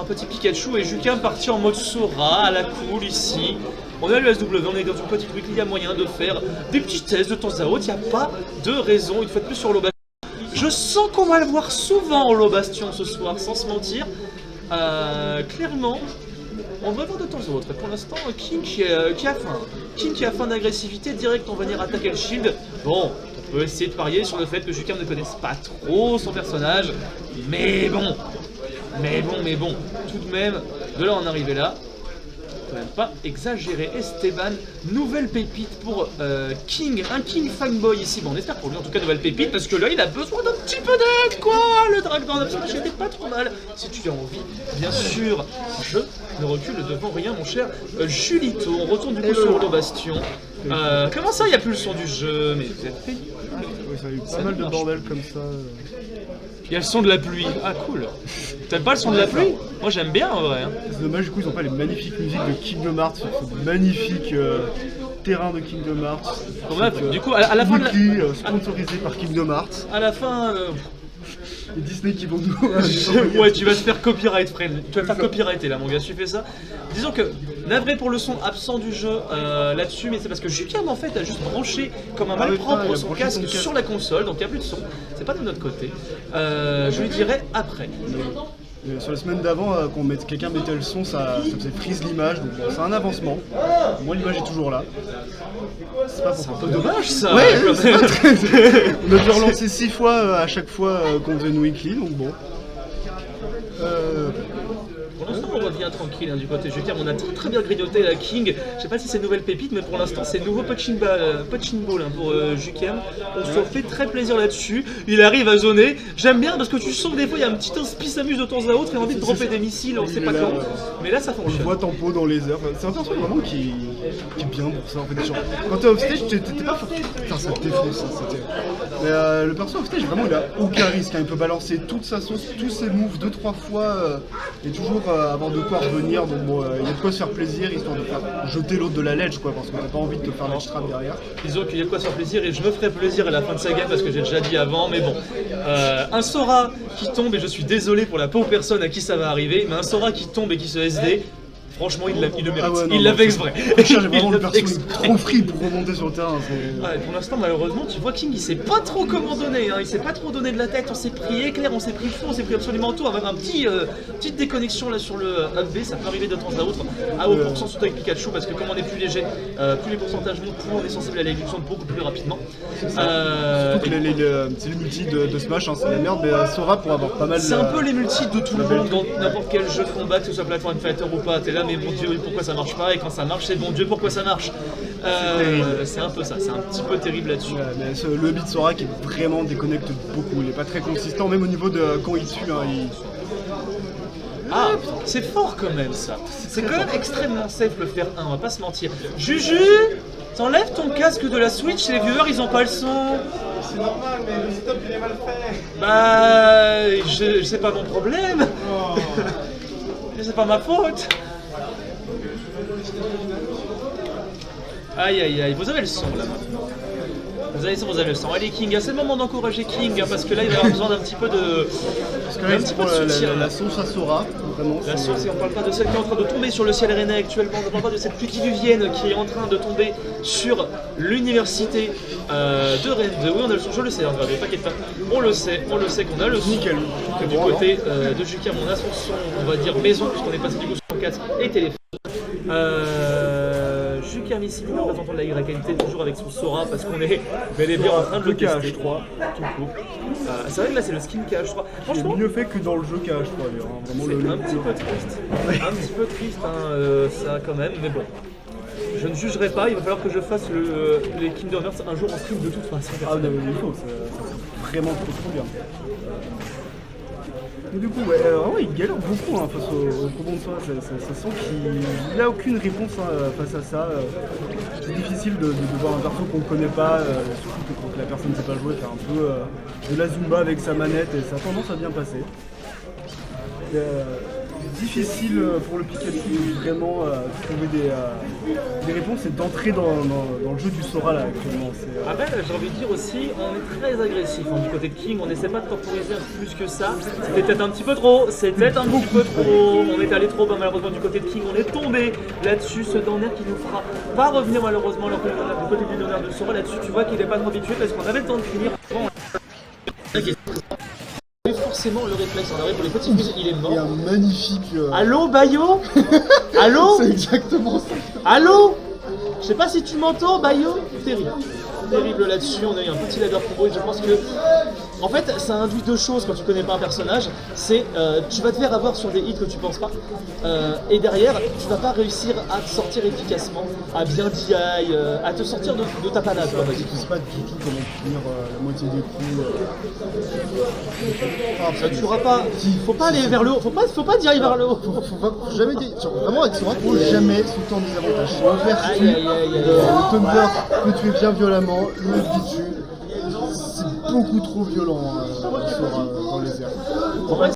petit Pikachu et Jukim parti en mode Sora à la cool ici. On est à l'USW, on est dans une petite weekly, il y a moyen de faire des petits tests de temps à autre, il n'y a pas de raison, une fois de plus sur Holobastion. Je sens qu'on va le voir souvent Holobastion ce soir, sans se mentir. Clairement, on va voir de temps à autre. Pour l'instant, King qui a faim. King qui a faim d'agressivité, direct on va venir attaquer le shield. Bon, on peut essayer de parier sur le fait que Jukim ne connaisse pas trop son personnage, mais bon, tout de même, de là en arriver là. Quand même pas exagéré. Esteban, nouvelle pépite pour King, un King fanboy ici. Bon, on espère pour lui en tout cas nouvelle pépite parce que là il a besoin d'un petit peu d'aide quoi. Le drag dans l'absence était pas trop mal. Si tu as envie, bien sûr, je ne recule devant rien mon cher Julito. On retourne du coup sur Holobastion. Comment ça il n'y a plus le son du jeu? Mais vous êtes fait. Oui, ça a eu pas mal de bordel comme ça. Il y a le son de la pluie. Ah cool. T'aimes pas le son de la pluie? Moi j'aime bien en vrai. C'est dommage du coup ils ont pas les magnifiques musiques de Kingdom Hearts, ce magnifique terrain de Kingdom Hearts. Bon, bref, du coup à la fin de la... sponsorisé par Kingdom Hearts. À la fin... Et Disney qui vont nous... Ouais, tu vas te faire copyright, frère. Tu vas te faire copyrighter là, mon gars, si tu fais ça. Disons que, navré pour le son absent du jeu là-dessus, mais c'est parce que Jukim en fait a juste branché comme un malpropre son casque sur la console, donc il n'y a plus de son. C'est pas de notre côté. Je lui dirai après. Sur les semaines d'avant, quand quelqu'un mettait le son, ça faisait freeze l'image, donc c'est un avancement. Moi, l'image est toujours là. C'est pas un peu dommage ça. Ouais, c'est pas très... On a dû relancer 6 fois à chaque fois qu'on faisait une weekly, donc bon. Pour l'instant, on revient tranquille hein, du côté Jukim. On a très bien grignoté la King. Je sais pas si c'est nouvelle pépite, mais pour l'instant, c'est nouveau punching ball hein, pour Jukim. On se fait très plaisir là-dessus. Il arrive à zoner. J'aime bien parce que tu sens que des fois, il y a un petit inspi s'amuse de temps à autre et envie de dropper des missiles, on sait pas quand. Mais là, ça On fonctionne. le voit tempo dans les airs. C'est un personnage vraiment qui est bien pour ça. En fait, genre, quand t'es offstage, t'es pas fort. Putain, ça te défonce. Mais le perso offstage, vraiment, il a aucun risque. Hein. Il peut balancer toute sa sauce, tous ses moves 2-3 fois et toujours avoir de quoi revenir. Donc bon, il y a de quoi se faire plaisir, histoire de faire jeter l'autre de la ledge, quoi, parce que t'as pas envie de te faire ledge trap derrière. Disons qu'il y a de quoi se faire plaisir et je me ferai plaisir à la fin de sa game parce que j'ai déjà dit avant, mais bon. Un Sora qui tombe, et je suis désolé pour la pauvre personne à qui ça va arriver, mais un Sora qui tombe et qui se SD, franchement, il le mérite. Ah ouais, non, il l'avait exprès. J'ai vraiment le perso trop free pour remonter sur le terrain. Ouais, pour l'instant, malheureusement, tu vois King, il sait pas trop comment donner. Hein. Il sait pas trop donner de la tête. On s'est pris éclair, on s'est pris fou, on s'est pris absolument tout. Avec un petite déconnexion là sur le up B, ça peut arriver de temps à autre. À haut pourcent, surtout avec Pikachu, parce que comme on est plus léger, plus les pourcentages montent, plus on est sensible à l'évolution beaucoup plus rapidement. Surtout que c'est les multis de Smash, hein, c'est la merde, mais Sora pour avoir pas mal. C'est un peu les multis de tout le monde dans n'importe quel jeu de combat, que ce soit Platform Fighter ou pas. T'es là, mais mon dieu, pourquoi ça marche pas? Et quand ça marche, c'est bon Dieu, pourquoi ça marche? C'est un peu ça, c'est un petit peu terrible là-dessus. Ouais, mais le beat Sora qui vraiment déconnecte beaucoup, il est pas très consistant, même au niveau de quand il tue. Hein, Ah, c'est fort quand même ça. C'est quand même extrêmement safe le faire 1, on va pas se mentir. Juju, t'enlèves ton casque de la Switch, les viewers ils ont pas le son. C'est normal, mais le stop il est mal fait. Bah, c'est pas mon problème. Oh. C'est pas ma faute. Aïe aïe aïe, vous avez le son là maintenant. Vous avez le son. Allez King, c'est le moment d'encourager King hein, parce que là il va avoir besoin d'un petit peu de. Parce que là, c'est pour la sauce à Sora, vraiment. La sauce, et on parle pas de celle qui est en train de tomber sur le ciel rennais actuellement, on parle pas de cette pluie diluvienne qui est en train de tomber sur l'université de Rennes 2. Oui, on a le son, je le sais, hein, t'inquiète pas. On le sait qu'on a le son. Nickel. Que du côté de Jukim, on a son son, on va dire maison, puisqu'on est passé du coup sur 4 et téléphone. Jukim ici, nous représentons de la qualité toujours avec son Sora parce qu'on est bel et bien en train de le tester. KH3, tout court. C'est vrai que là c'est le skin KH3. Franchement, c'est mieux fait que dans le jeu KH3 d'ailleurs. Hein. C'est un petit peu triste. Un petit peu triste hein, ça quand même, mais bon. Je ne jugerai pas, il va falloir que je fasse les Kingdom Hearts un jour en stream de toute façon. Ah non, mais il faut, c'est vraiment trop bien. Et du coup, ouais, vraiment, il galère beaucoup hein, face au combo de Sora. Ça sent qu'il n'a aucune réponse hein, face à ça. C'est difficile de voir un perso qu'on ne connaît pas, surtout que quand la personne ne sait pas jouer, faire un peu de la Zumba avec sa manette et ça a tendance à bien passer. difficile pour le Pikachu de vraiment trouver des réponses et d'entrer dans le jeu du Sora là actuellement. Après, j'ai envie de dire aussi, on est très agressif du côté de King, on n'essaie pas de temporiser plus que ça. C'était peut-être un petit peu trop, c'était un petit peu trop, on est allé trop bas malheureusement du côté de King, on est tombé là-dessus, ce Dorner qui nous fera pas revenir malheureusement du côté du Dorner de Sora. Là-dessus, tu vois qu'il n'est pas trop habitué parce qu'on avait le temps de finir. Et forcément, le réflexe en arrière pour les petits fils, il est mort. Et un magnifique. Allô, Bayo? Allô? C'est exactement ça. Allô? Je sais pas si tu m'entends, Bayo. Terrible. Terrible là-dessus, on a eu un petit ladder combo et je pense que... En fait, ça induit deux choses quand tu connais pas un personnage. C'est tu vas te faire avoir sur des hits que tu penses pas. Et derrière, tu vas pas réussir à te sortir efficacement, à bien DI, à te sortir de ta panade. Je sais pas du tout comment finir la moitié des coups. Ça tuera pas. Faut pas aller vers le haut. Faut pas DI vers le haut. Faut jamais genre, vraiment avec Sora, faut jamais sous le temps des avantages. L'inverse, Aïe, aïe, aïe, aïe. le Thunder peut tuer bien violemment, le Pichu, c'est beaucoup trop violent Sora dans les airs.